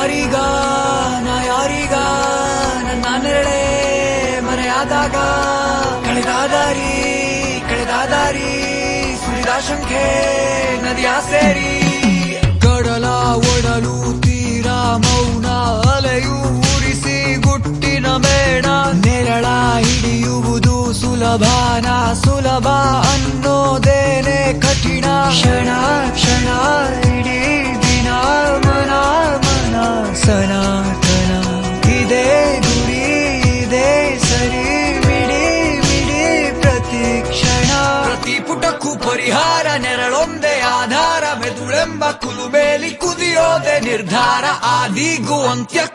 ಯಾರೀಗ ನಾ ಯಾರೀಗ ನನ್ನ ನೆರಳೆ ಮರೆಯಾದಾಗ ಕಳೆದ ದಾರಿ ಸುರಿದ ಶಂಖೆ ನದಿಯ ಸೇರಿ ಕಡಲ ಒಡಲು ತೀರ ಮೌನ ಅಲೆಯು ಉರಿಸಿ ಗುಟ್ಟಿನ ಮೇಣ ನೆರಳ ಹಿಡಿಯುವುದು ಸುಲಭ ಅನ್ನೋದೇನೆ ಕಠಿಣ ಕ್ಷಣ ಕ್ಷಣ ಇಡೀ ದಿನ ಮನ ಸನಾತನ ಇದೇ ಗುರಿ ಇದೇ ಸರಿ ಮಿಡಿ ಪ್ರತಿ ಕ್ಷಣ ಪ್ರತಿ ಪುಟಕ್ಕೂ ಪರಿಹಾರ ನೆರಳೊಂದೇ ಆಧಾರ ಮೆದುಳೆಂಬ ಕುಲುಮೇಲಿ ಕುದಿಯೋದೆ ನಿರ್ಧಾರ ಆದಿಗೂ ಅಂತ್ಯಕ್ಕೂ